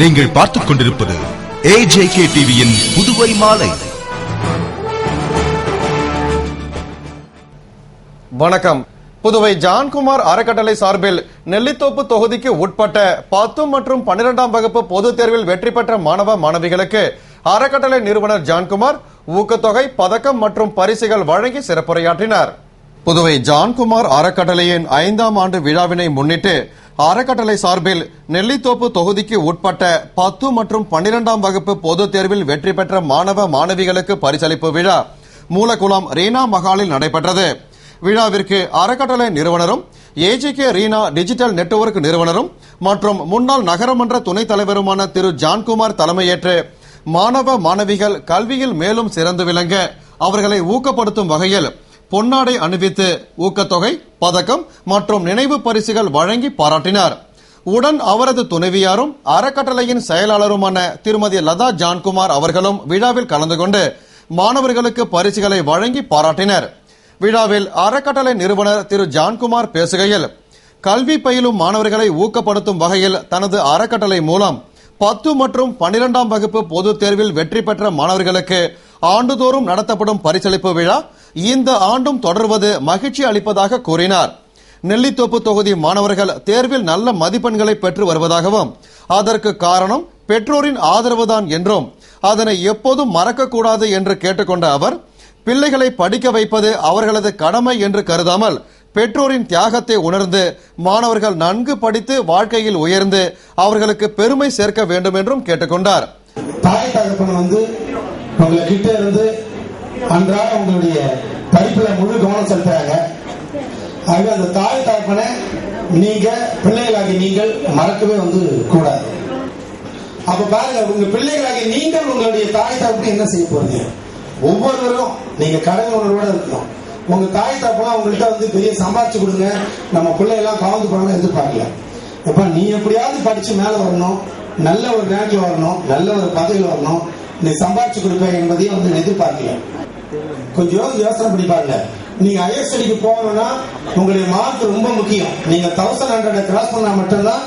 நீங்கள் பார்த்துக் கொண்டிருப்பது AJK டிவியின் புதுவை மாலை. வணக்கம். புதுவை ஜான்குமார் அறக்கட்டளை சார்பில் நெல்லித்தோப்பு தொகுதிக்கு உட்பட்ட 10 மற்றும் 12ஆம் வகுப்பு பொதுத் தேர்வில் வெற்றி பெற்ற மாணவ மாணவிகளுக்கு அறக்கட்டளை நிறுவனர் ஜான்குமார் ஊக்கத்தொகை, பதக்கம் மற்றும் பரிசுகள் வழங்கி சிறப்புரையாற்றினார். புதுவை ஜான்குமார் அறக்கட்டளையின் 5ஆம் ஆண்டு விழாவினை முன்னிட்டு அறக்கட்டளை சார்பில் நெல்லித்தோப்பு தொகுதிக்கு உட்பட்ட 10 மற்றும் 12ஆம் வகுப்பு பொதுத் தேர்வில் வெற்றி பெற்ற மாணவ மாணவிகளுக்கு பரிசளிப்பு விழா மூலகுளம் ரீனா மஹாலில் நடைபெற்றது. விழாவிற்கு அறக்கட்டளை நிறுவனரும் AJK ரீனா டிஜிட்டல் நெட்வொர்க் நிறுவனரும் மற்றும் முன்னாள் நகரமன்ற துணைத் தலைவருமான திரு ஜான்குமார் தலைமையேற்று மாணவ மாணவிகள் கல்வியில் மேலும் சிறந்து விளங்க அவர்களை ஊக்கப்படுத்தும் வகையில் பொன்னாடை அணிவித்து ஊக்கத்தொகை, பதக்கம் மற்றும் நினைவு பரிசுகள் வழங்கி பாராட்டினார். உடன் அவரது துணைவியாரும் அறக்கட்டளையின் செயலாளருமான திருமதி லதா ஜான்குமார் அவர்களும் விழாவில் கலந்து கொண்டு மாணவர்களுக்கு பரிசுகளை வழங்கி பாராட்டினர். விழாவில் அறக்கட்டளை நிறுவனர் திரு ஜான்குமார் பேசுகையில், கல்வி பயிலும் மாணவர்களை ஊக்கப்படுத்தும் வகையில் தனது அறக்கட்டளை மூலம் 10 மற்றும் 12ஆம் வகுப்பு பொதுத் தேர்வில் வெற்றி பெற்ற மாணவர்களுக்கு ஆண்டுதோறும் நடத்தப்படும் பரிசளிப்பு விழா இந்த ஆண்டும் தொடர்வது மகிழ்ச்சி அளிப்பதாக கூறினார். நெல்லித்தோப்பு தொகுதி மாணவர்கள் தேர்வில் நல்ல மதிப்பெண்களை பெற்று வருவதாகவும் அதற்கு காரணம் பெற்றோரின் ஆதரவுதான் என்றும் அதனை எப்போதும் மறக்கக்கூடாது என்று கேட்டுக்கொண்ட அவர், பிள்ளைகளை படிக்க வைப்பது அவர்களது கடமை என்று கருதாமல் பெற்றோரின் தியாகத்தை உணர்ந்து மாணவர்கள் நன்கு படித்து வாழ்க்கையில் உயர்ந்து அவர்களுக்கு பெருமை சேர்க்க வேண்டும் என்றும் கேட்டுக்கொண்டார். தாய் தகப்பன் உங்ககிட்ட இருந்து அன்றாட உங்களுடைய படிப்புல முழு கவனம் செலுத்துறாங்க. ஆகவே அந்த தாய் தகப்பனை நீங்க பிள்ளைகளாகி நீங்கள் மறக்கவே கூடாது. அப்ப பாருங்க, உங்க பிள்ளைகளாகி நீங்கள் உங்களுடைய தாய் தகப்பனை என்ன செய்ய போறீங்க? ஒவ்வொருவரும் நீங்க கடமை உணர்வோட இருக்கணும். உங்க தாய் தகப்பனா உங்கள்கிட்ட பெரிய சம்பாதிச்சு கொடுங்க, நம்ம பிள்ளைகள்லாம் கவர்ந்து போறாங்க எதிர்பார்க்கல. எப்ப நீ எப்படியாவது படிச்சு மேல வரணும், நல்ல ஒரு ரேங்க்ல வரணும், நல்ல ஒரு பதவியில் வரணும், நீ சம்பாதிச்சு கொடுப்பேன் என்பதையும் எதிர்பார்க்கல. கொஞ்சம் யோசனை பண்ணி பாருங்க. நீங்க ஹையர் ஸ்டடிக்கு போகணும்னா உங்களுடைய மார்க் ரொம்ப முக்கியம். நீங்க 1100 கிராஸ் பண்ணா மட்டும்தான்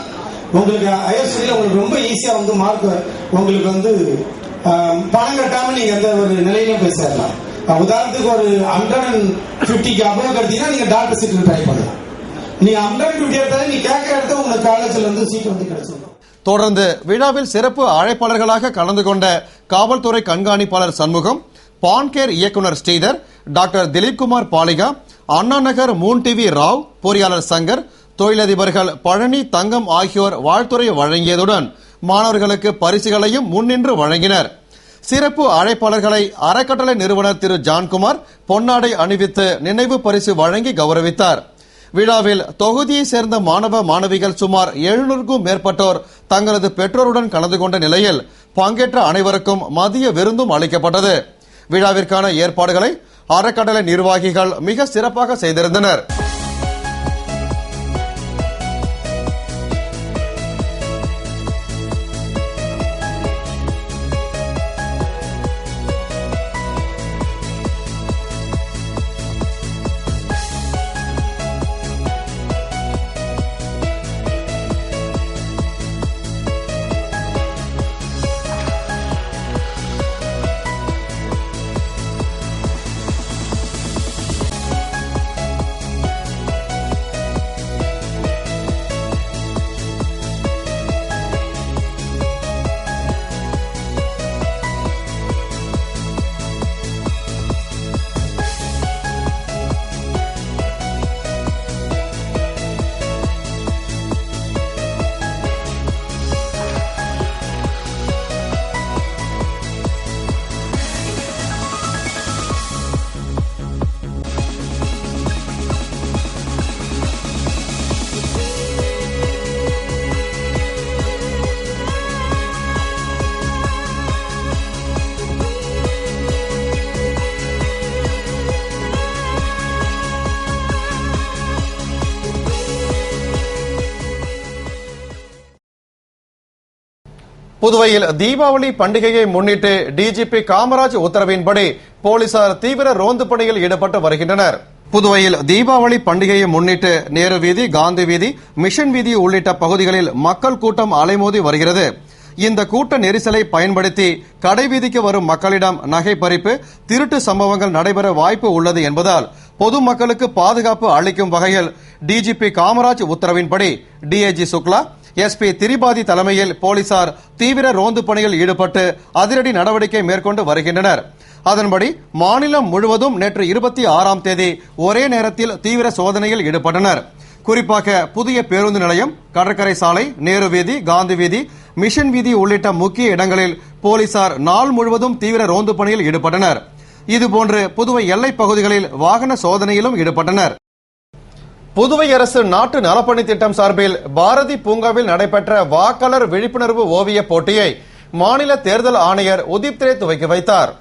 உங்களுக்கு ஹையர் ஸ்டடியில உங்களுக்கு ரொம்ப ஈஸியா மார்க் உங்களுக்கு பணம் கட்டாம நீங்க எந்த ஒரு நிலையிலும் போய் சேரலாம். உதாரணத்துக்கு ஒரு 150க்கு அபோவ் எடுத்தீங்கன்னா நீங்க டாக்டர் சீட் ட்ரை பண்ணலாம். நீ 150 எடுத்தாலே நீ கேட்கிற இடத்துல உங்களுக்கு காலேஜ்ல சீட் கிடைச்சிடும். தொடர்ந்து விழாவில் சிறப்பு அழைப்பாளர்களாக கலந்து கொண்ட காவல்துறை கண்காணிப்பாளர் சண்முகம், பான்கேர் இயக்குநர் Sridhar, doctor Dilipkumar Baliga, Anna Nagar Moon TV Rao, பொறியாளர் சங்கர், தொழிலதிபர்கள் பழனி, தங்கம் ஆகியோர் வாழ்த்துறை வழங்கியதுடன் மாணவர்களுக்கு பரிசுகளையும் முன்னின்று வழங்கினர். சிறப்பு அழைப்பாளர்களை அறக்கட்டளை நிறுவனர் திரு ஜான்குமார் பொன்னாடை அணிவித்து நினைவு பரிசு வழங்கி கௌரவித்தார். விழாவில் தொகுதியை சேர்ந்த மாணவ மாணவிகள் சுமார் 700க்கும் மேற்பட்டோர் தங்களது பெற்றோருடன் கலந்து கொண்ட நிலையில் பங்கேற்ற அனைவருக்கும் மதிய விருந்தும் அளிக்கப்பட்டது. விழாவிற்கான ஏற்பாடுகளை அறக்கட்டளை நிர்வாகிகள் மிக சிறப்பாக செய்திருந்தனர். புதுவையில் தீபாவளி பண்டிகையை முன்னிட்டு டிஜிபி காமராஜ் உத்தரவின்படி போலீசார் தீவிர ரோந்து பணியில் ஈடுபட்டு வருகின்றனர். புதுவையில் தீபாவளி பண்டிகையை முன்னிட்டு நேரு வீதி, காந்தி வீதி, மிஷன் வீதி உள்ளிட்ட பகுதிகளில் மக்கள் கூட்டம் அலைமோதி வருகிறது. இந்த கூட்ட நெரிசலை பயன்படுத்தி கடைவீதிக்கு வரும் மக்களிடம் நகை பறிப்பு, திருட்டு சம்பவங்கள் நடைபெற வாய்ப்பு உள்ளது என்பதால் பொதுமக்களுக்கு பாதுகாப்பு அளிக்கும் வகையில் டிஜிபி காமராஜ் உத்தரவின்படி டிஐஜி சுக்லா, எஸ்பி திரிபாதி தலைமையில் போலீசார் தீவிர ரோந்து பணியில் ஈடுபட்டு அதிரடி நடவடிக்கை மேற்கொண்டு வருகின்றனர். அதன்படி மாநிலம் முழுவதும் நேற்று 26ஆம் தேதி ஒரே நேரத்தில் தீவிர சோதனையில் ஈடுபட்டனர். குறிப்பாக புதிய பேருந்து நிலையம், கடற்கரை சாலை, நேரு வீதி, காந்தி வீதி, மிஷன் வீதி உள்ளிட்ட முக்கிய இடங்களில் போலீசார் நாள் முழுவதும் தீவிர ரோந்து பணியில் ஈடுபட்டனர். இதுபோன்று புதுவை எல்லைப் பகுதிகளில் வாகன சோதனையிலும் ஈடுபட்டனர். புதுவை அரசு நாட்டு நலப்பணி திட்டம் சார்பில் பாரதி பூங்காவில் நடைபெற்ற வாக்காளர் விழிப்புணர்வு ஓவிய போட்டியை மாநில தேர்தல் ஆணையர் உதிப் ரே துவக்கி வைத்தார்.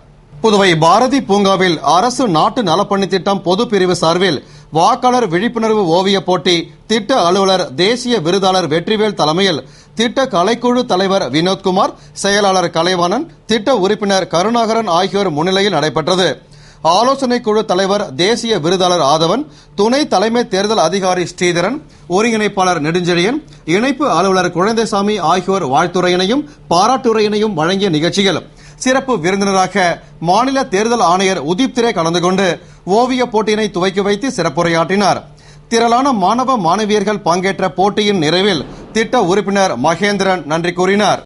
புதுவை பாரதி பூங்காவில் அரசு நாட்டு நலப்பணி திட்டம் பொது பிரிவு சார்பில் வாக்காளர் விழிப்புணர்வு ஓவிய போட்டி திட்ட அலுவலர் தேசிய விருதாளர் வெற்றிவேல் தலைமையில் திட்ட கலைக்குழு தலைவர் வினோத்குமார், செயலாளர் கலைவாணன், திட்ட உறுப்பினர் கருணாகரன் ஆகியோர் முன்னிலையில் நடைபெற்றது. ஆலோசனை குழு தலைவர் தேசிய விருதாளர் ஆதவன், துணை தலைமை தேர்தல் அதிகாரி ஸ்ரீதரன், ஒருங்கிணைப்பாளர் நெடுஞ்செழியன், இணைப்பு அலுவலர் குழந்தைசாமி ஆகியோர் வாழ்த்துரையினையும் பாராட்டுரையினையும் வழங்கிய நிகழ்ச்சியில் சிறப்பு விருந்தினராக மாநில தேர்தல் ஆணையர் உதிப் ரே கலந்து கொண்டு ஓவிய போட்டியினை துவக்கி வைத்து சிறப்புரையாற்றினார். திரளான மாணவ மாணவியர்கள் பங்கேற்ற போட்டியின் நிறைவில் திட்ட உறுப்பினர் மகேந்திரன் நன்றி கூறினார்.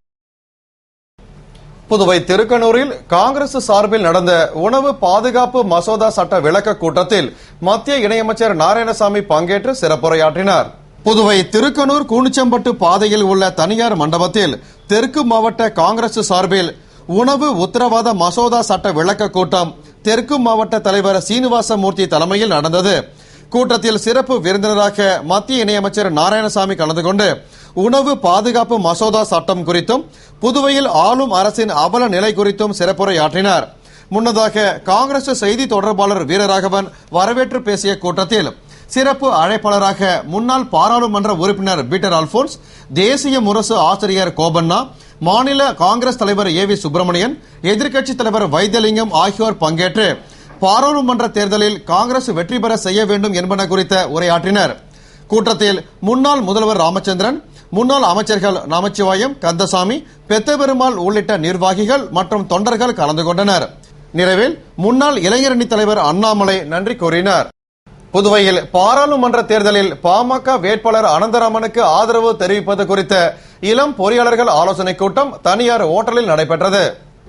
புதுவை திருக்கனூரில் காங்கிரஸ் சார்பில் நடந்த உணவு பாதுகாப்பு மசோதா சட்ட விளக்க கூட்டத்தில் மத்திய இணையமைச்சர் நாராயணசாமி பங்கேற்று சிறப்புரையாற்றினார். புதுவை திருக்கனூர் கூனிச்சம்பட்டு பாதையில் உள்ள தனியார் மண்டபத்தில் தெற்கு மாவட்ட காங்கிரஸ் சார்பில் உணவு உத்தரவாத மசோதா சட்ட விளக்க கூட்டம் தெற்கு மாவட்ட தலைவர் சீனிவாசமூர்த்தி தலைமையில் நடந்தது. கூட்டத்தில் சிறப்பு விருந்தினராக மத்திய இணையமைச்சர் நாராயணசாமி கலந்து கொண்டு உணவு பாதுகாப்பு மசோதா சட்டம் குறித்தும் புதுவையில் ஆளும் அரசின் அவல நிலை குறித்தும் சிறப்புரையாற்றினார். முன்னதாக காங்கிரஸ் செய்தி தொடர்பாளர் வீரராகவன் வரவேற்று பேசிய கூட்டத்தில் சிறப்பு அழைப்பாளராக முன்னாள் பாராளுமன்ற உறுப்பினர் பீட்டர் அல்போன்ஸ், தேசிய முரசு ஆசிரியர் கோபண்ணா, மாநில காங்கிரஸ் தலைவர் ஏ.வி. சுப்பிரமணியன், எதிர்க்கட்சித் தலைவர் வைத்தியலிங்கம் ஆகியோர் பங்கேற்று பாராளுமன்ற தேர்தலில் காங்கிரஸ் வெற்றி பெற செய்ய வேண்டும் என்பன குறித்த உரையாற்றினர். கூட்டத்தில் முன்னாள் முதல்வர் ராமச்சந்திரன், முன்னாள் அமைச்சர்கள் நமச்சிவாயம், கந்தசாமி, பெத்தபெருமாள் உள்ளிட்ட நிர்வாகிகள் மற்றும் தொண்டர்கள் கலந்து கொண்டனர். நிறைவில் முன்னாள் இளைஞரணி தலைவர் அண்ணாமலை நன்றி கூறினார். புதுவையில் பாராளுமன்ற தேர்தலில் பாமக வேட்பாளர் அனந்தராமனுக்கு ஆதரவு தெரிவிப்பது குறித்த இளம் பொறியாளர்கள் ஆலோசனைக் கூட்டம் தனியார் ஓட்டலில் நடைபெற்றது.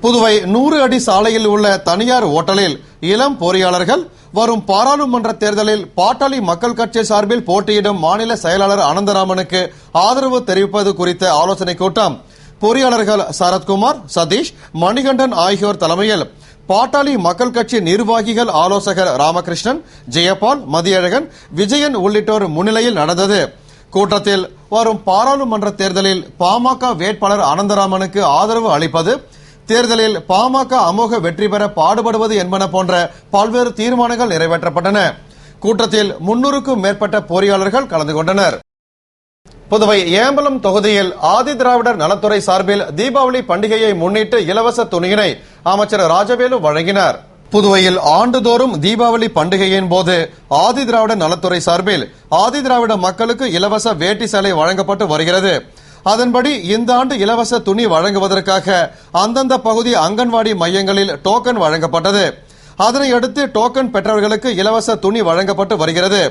புதுவை 100 அடி சாலையில் உள்ள தனியார் ஓட்டலில் இளம் பொறியாளர்கள் வரும் பாராளுமன்ற தேர்தலில் பாட்டாளி மக்கள் கட்சி சார்பில் போட்டியிடும் மாநில செயலாளர் அனந்தராமனுக்கு ஆதரவு தெரிவிப்பது குறித்த ஆலோசனைக் கூட்டம் பொறியாளர்கள் சரத்குமார், சதீஷ், மணிகண்டன் ஆகியோர் தலைமையில் பாட்டாளி மக்கள் கட்சி நிர்வாகிகள் ஆலோசகர் ராமகிருஷ்ணன், ஜெயபால், மதியழகன், விஜயன் உள்ளிட்டோர் முன்னிலையில் நடந்தது. கூட்டத்தில் வரும் பாராளுமன்ற தேர்தலில் பாமக வேட்பாளர் அனந்தராமனுக்கு ஆதரவு அளிப்பது, தேர்தலில் பாமக அமோக வெற்றி பெற பாடுபடுவது என்பன போன்ற பல்வேறு தீர்மானங்கள் நிறைவேற்றப்பட்டன. கூட்டத்தில் 300க்கும் மேற்பட்ட பொறியாளர்கள் கலந்து கொண்டனர். புதுவை ஏம்பலம் தொகுதியில் ஆதி திராவிடர் நலத்துறை சார்பில் தீபாவளி பண்டிகையை முன்னிட்டு இலவச துணியினை அமைச்சர் ராஜவேலு வழங்கினார். புதுவையில் ஆண்டுதோறும் தீபாவளி பண்டிகையின் போது ஆதி திராவிடர் நலத்துறை சார்பில் ஆதி திராவிட மக்களுக்கு இலவச வேட்டி சேலை வழங்கப்பட்டு வருகிறது. அதன்படி இந்த ஆண்டு இலவச துணி வழங்குவதற்காக அந்தந்த பகுதி அங்கன்வாடி மையங்களில் டோக்கன் வழங்கப்பட்டது. அதனையடுத்து டோக்கன் பெற்றவர்களுக்கு இலவச துணி வழங்கப்பட்டு வருகிறது.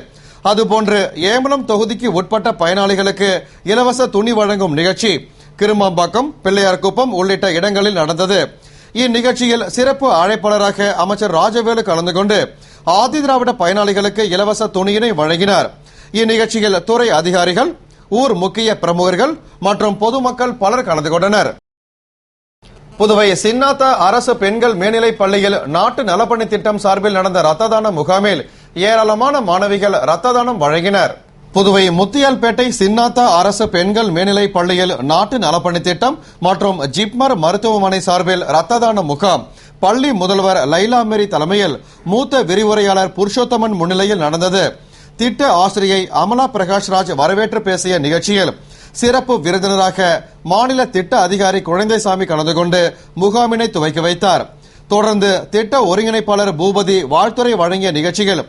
அதுபோன்று ஏம்பலம் தொகுதிக்கு உட்பட்ட பயனாளிகளுக்கு இலவச துணி வழங்கும் நிகழ்ச்சி கிருமாம்பாக்கம், பிள்ளையார்குப்பம் உள்ளிட்ட இடங்களில் நடந்தது. இந்நிகழ்ச்சியில் சிறப்பு அழைப்பாளராக அமைச்சர் ராஜவேலு கலந்து கொண்டு ஆதி திராவிட பயனாளிகளுக்கு இலவச துணியினை வழங்கினார். இந்நிகழ்ச்சியில் துறை அதிகாரிகள், ஊர் முக்கிய பிரமுகர்கள் மற்றும் பொதுமக்கள் பலர் கலந்து கொண்டனர். புதுவை சின்னாத்தா அரசு பெண்கள் மேல்நிலைப் பள்ளியில் நாட்டு நலப்பணி திட்டம் சார்பில் நடந்த ரத்த தான முகாமில் ஏராளமான மாணவிகள் ரத்த தானம் வழங்கினர். புதுவை முத்தியால்பேட்டை சின்னாத்தா அரசு பெண்கள் மேல்நிலைப் பள்ளியில் நாட்டு நலப்பணி திட்டம் மற்றும் ஜிப்மர் மருத்துவமனை சார்பில் ரத்த தான முகாம் பள்ளி முதல்வர் லைலா மேரி தலைமையில் மூத்த விரிவுரையாளர் புருஷோத்தமன் முன்னிலையில் நடந்தது. திட்ட ஆசிரியை அமலா பிரகாஷ்ராஜ் வரவேற்று பேசிய நிகழ்ச்சியில் சிறப்பு விருந்தினராக மாநில திட்ட அதிகாரி குழந்தைசாமி கலந்து கொண்டு முகாமினை துவக்கி வைத்தார். தொடர்ந்து திட்ட ஒருங்கிணைப்பாளர் பூபதி வாழ்த்துரை வழங்கிய நிகழ்ச்சியில்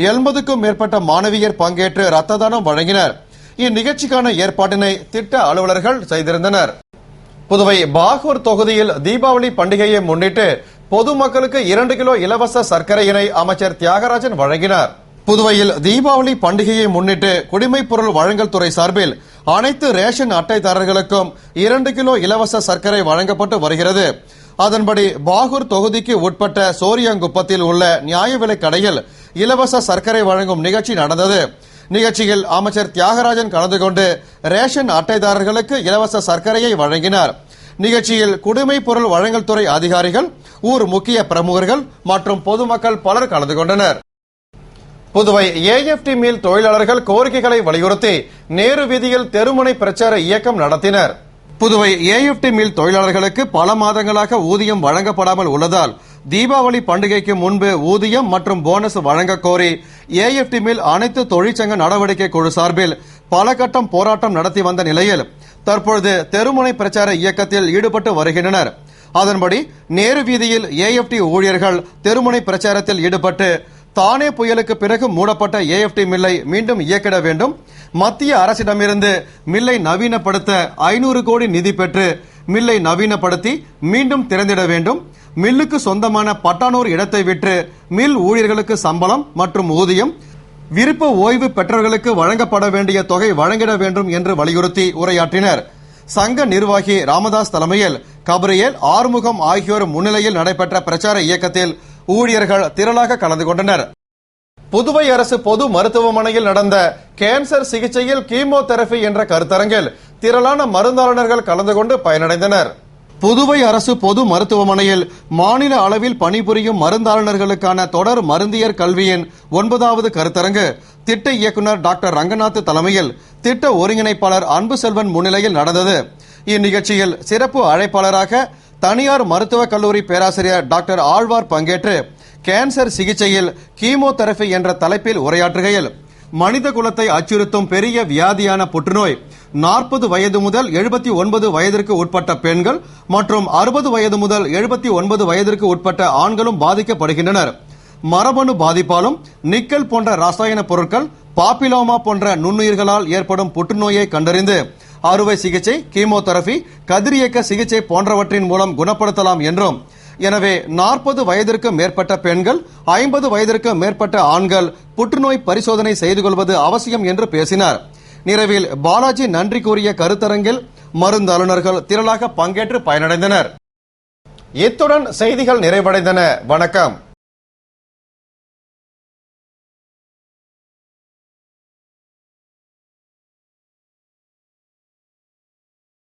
80க்கும் மேற்பட்ட மாணவியர் பங்கேற்று ரத்த தானம் வழங்கினர். இந்நிகழ்ச்சிக்கான ஏற்பாட்டினை திட்ட அலுவலர்கள் செய்திருந்தனர். புதுவை பாகூர் தொகுதியில் தீபாவளி பண்டிகையை முன்னிட்டு பொதுமக்களுக்கு 2 கிலோ இலவச சர்க்கரையினை அமைச்சர் தியாகராஜன் வழங்கினார். புதுவையில் தீபாவளி பண்டிகையை முன்னிட்டு குடிமைப் பொருள் வழங்கல் துறை சார்பில் அனைத்து ரேஷன் அட்டைதாரர்களுக்கும் 2 கிலோ இலவச சர்க்கரை வழங்கப்பட்டு வருகிறது. அதன்படி பாகூர் தொகுதிக்கு உட்பட்ட சோரியாங்குப்பத்தில் உள்ள நியாய விலைக் கடையில் இலவச சர்க்கரை வழங்கும் நிகழ்ச்சி நடந்தது. நிகழ்ச்சியில் அமைச்சர் தியாகராஜன் கலந்து கொண்டு ரேஷன் அட்டைதாரர்களுக்கு இலவச சர்க்கரையை வழங்கினார். நிகழ்ச்சியில் குடிமைப் பொருள் வழங்கல் துறை அதிகாரிகள், ஊர் முக்கிய பிரமுகர்கள் மற்றும் பொதுமக்கள் பலர் கலந்து கொண்டனர். புதுவை AFT மில் தொழிலாளர்கள் கோரிக்கைகளை வலியுறுத்தி நேரு வீதியில் தெருமுனை பிரச்சார இயக்கம் நடத்தினர். புதுவை AFT மில் தொழிலாளர்களுக்கு பல மாதங்களாக ஊதியம் வழங்கப்படாமல் உள்ளதால் தீபாவளி பண்டிகைக்கு முன்பு ஊதியம் மற்றும் போனஸ் வழங்க கோரி AFT மில் அனைத்து தொழிற்சங்க நடவடிக்கை குழு சார்பில் பல கட்டம் போராட்டம் நடத்தி வந்த நிலையில் தற்பொழுது தெருமுனை பிரச்சார இயக்கத்தில் ஈடுபட்டு வருகின்றனர். அதன்படி நேரு வீதியில் AFT ஊழியர்கள் தெருமுனை பிரச்சாரத்தில் ஈடுபட்டு தானே புயலுக்கு பிறகு மூடப்பட்ட AFT மில்லை மீண்டும் இயக்கிட வேண்டும், மத்திய அரசிடமிருந்து மில்லை நவீனப்படுத்த 500 கோடி நிதி பெற்று மில்லை நவீனப்படுத்தி மீண்டும் திறந்திட வேண்டும், மில்லுக்கு சொந்தமான பட்டானூர் இடத்தை விற்று மில் ஊழியர்களுக்கு சம்பளம் மற்றும் ஊதியம், விருப்ப ஓய்வு பெற்றவர்களுக்கு வழங்கப்பட வேண்டிய தொகை வழங்கிட வேண்டும் என்று வலியுறுத்தி உரையாற்றினர். சங்க நிர்வாகி ராமதாஸ் தலைமையில் கபிரியேல், ஆறுமுகம் ஆகியோர் முன்னிலையில் நடைபெற்ற பிரச்சார இயக்கத்தில் ஊழியர்கள் திரளாக கலந்து கொண்டனர். புதுவை அரசு பொது மருத்துவமனையில் நடந்த கேன்சர் சிகிச்சையில் கீமோதெரபி என்ற கருத்தரங்கில் திரளான மருந்தாளர்கள் கலந்து கொண்டு பயனடைந்தனர். புதுவை அரசு பொது மருத்துவமனையில் மாநில அளவில் பணிபுரியும் மருந்தாளர்களுக்கான தொடர் மருந்தியர் கல்வியின் 9வது கருத்தரங்கு திட்ட இயக்குநர் டாக்டர் ரங்கநாத் தலைமையில் திட்ட ஒருங்கிணைப்பாளர் அன்பு செல்வன் முன்னிலையில் நடந்தது. இந்நிகழ்ச்சியில் சிறப்பு அழைப்பாளராக தனியார் மருத்துவக் கல்லூரி பேராசிரியர் டாக்டர் ஆழ்வார் பங்கேற்று கேன்சர் சிகிச்சையில் கீமோதெரபி என்ற தலைப்பில் உரையாற்றுகையில், மனித குலத்தை அச்சுறுத்தும் பெரிய வியாதியான புற்றுநோய் 40 வயது முதல் 79 வயதிற்கு உட்பட்ட பெண்கள் மற்றும் 60 வயது முதல் 79 வயதிற்கு உட்பட்ட ஆண்களும் பாதிக்கப்படுகின்றனர். மரபணு பாதிப்பாலும் நிக்கல் போன்ற ரசாயன பொருட்கள், பாப்பிலோமா போன்ற நுண்ணுயிர்களால் ஏற்படும் புற்றுநோயை கண்டறிந்து அறுவை சிகிச்சை, கீமோதெரபி, கதிரியக்க சிகிச்சை போன்றவற்றின் மூலம் குணப்படுத்தலாம் என்றும், எனவே 40 வயதிற்கு மேற்பட்ட பெண்கள், 50 வயதிற்கு மேற்பட்ட ஆண்கள் புற்றுநோய் பரிசோதனை செய்து கொள்வது அவசியம் என்று பேசினார். நிறைவில் பாலாஜி நன்றி கூறிய கருத்தரங்கில் மருந்தாளுநர்கள் திரளாக பங்கேற்று பயனடைந்தனர். இத்துடன் செய்திகள் நிறைவடைந்தன. வணக்கம்.